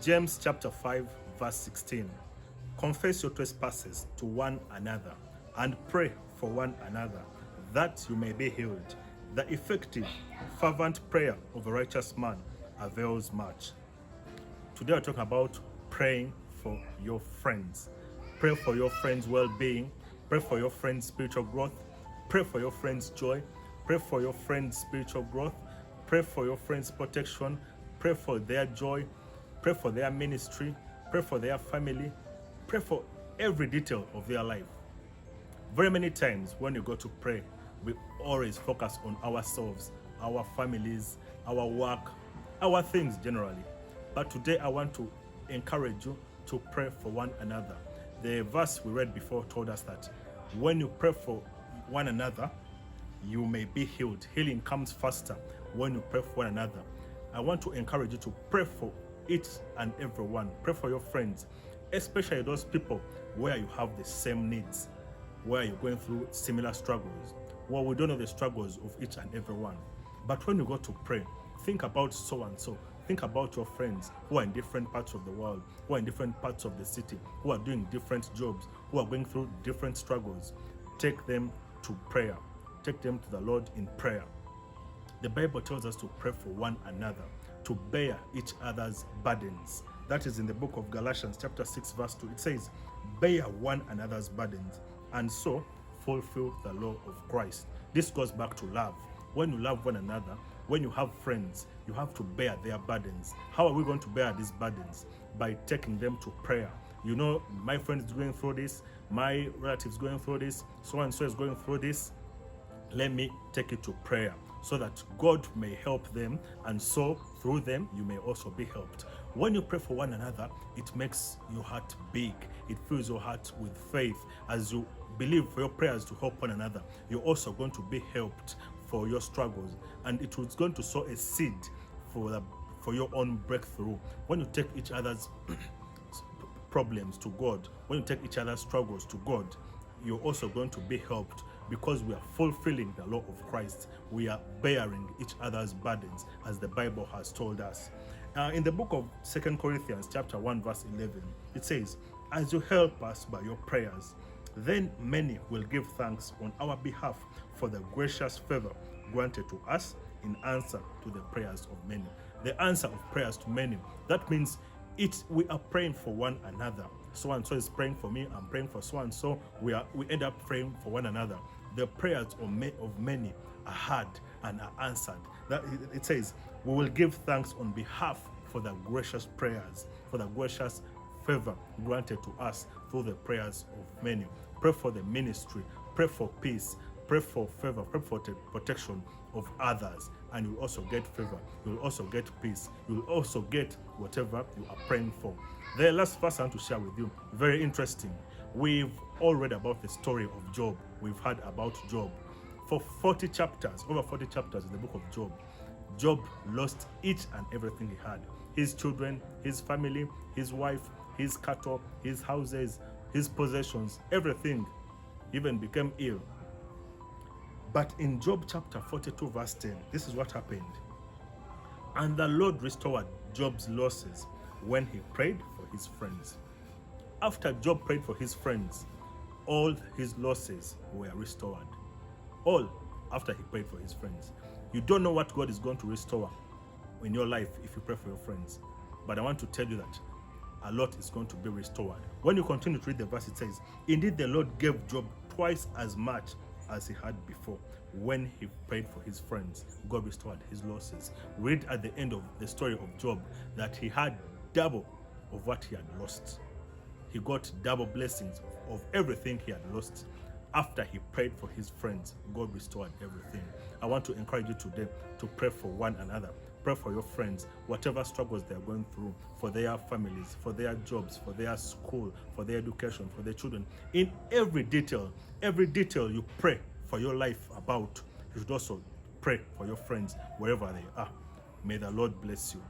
James chapter 5 verse 16. Confess your trespasses to one another and pray for one another that you may be healed. The effective, fervent prayer of a righteous man avails much. Today we're talking about praying for your friends. Pray for your friends' well-being. Pray for your friends' spiritual growth. Pray for your friends' joy. Pray for your friends' spiritual growth. Pray for your friends' protection. Pray for their joy. Pray for their ministry. Pray for their family. Pray for every detail of their life. Very many times when you go to pray, we always focus on ourselves, our families, our work, our things generally. But today I want to encourage you to pray for one another. The verse we read before told us that when you pray for one another, you may be healed. Healing comes faster when you pray for one another. I want to encourage you to pray for each and every one. Pray for your friends, especially those people where you have the same needs, where you're going through similar struggles. Well, we don't know the struggles of each and every one. But when you go to pray, think about so and so. Think about your friends who are in different parts of the world, who are in different parts of the city, who are doing different jobs, who are going through different struggles. Take them to prayer. Take them to the Lord in prayer. The Bible tells us to pray for one another, to bear each other's burdens. That is in the book of Galatians chapter 6 verse 2. It says, bear one another's burdens and so fulfill the law of Christ. This goes back to love. When you love one another, when you have friends, you have to bear their burdens. How are we going to bear these burdens? By taking them to prayer. You know, my friend is going through this, my relative is going through this, so and so is going through this. Let me take it to prayer so that God may help them, and so through them you may also be helped. When you pray for one another, it makes your heart big. It fills your heart with faith. As you believe for your prayers to help one another, you're also going to be helped for your struggles, and it was going to sow a seed for your own breakthrough. When you take each other's problems to God, when you take each other's struggles to God, you're also going to be helped, because we are fulfilling the law of Christ. We are bearing each other's burdens, as the Bible has told us. In the book of 2 Corinthians chapter 1 verse 11, it says, as you help us by your prayers, then many will give thanks on our behalf for the gracious favor granted to us in answer to the prayers of many. The answer of prayers to many, that means we are praying for one another. So and so is praying for me, I'm praying for so and so. We end up praying for one another. The prayers of many are heard and are answered. That it says, we will give thanks on behalf for the gracious prayers, for the gracious favor granted to us through the prayers of many. Pray for the ministry, pray for peace, pray for favor, pray for protection of others, and you'll also get favor, you'll also get peace, you'll also get whatever you are praying for. The last verse I want to share with you, very interesting. We've all read about the story of Job. We've heard about Job. For 40 chapters, over 40 chapters in the book of Job, Job lost each and everything he had. His children, his family, his wife, his cattle, his houses, his possessions, everything, even became ill. But in Job chapter 42 verse 10, this is what happened. And the Lord restored Job's losses when he prayed for his friends. After Job prayed for his friends, all his losses were restored. All after he prayed for his friends. You don't know what God is going to restore in your life if you pray for your friends. But I want to tell you that a lot is going to be restored. When you continue to read the verse, it says, indeed the Lord gave Job twice as much as he had before. When he prayed for his friends, God restored his losses. Read at the end of the story of Job that he had double of what he had lost. He got double blessings of everything he had lost. After he prayed for his friends, God restored everything. I want to encourage you today to pray for one another. Pray for your friends, whatever struggles they're going through, for their families, for their jobs, for their school, for their education, for their children. In every detail you pray for your life about, you should also pray for your friends wherever they are. May the Lord bless you.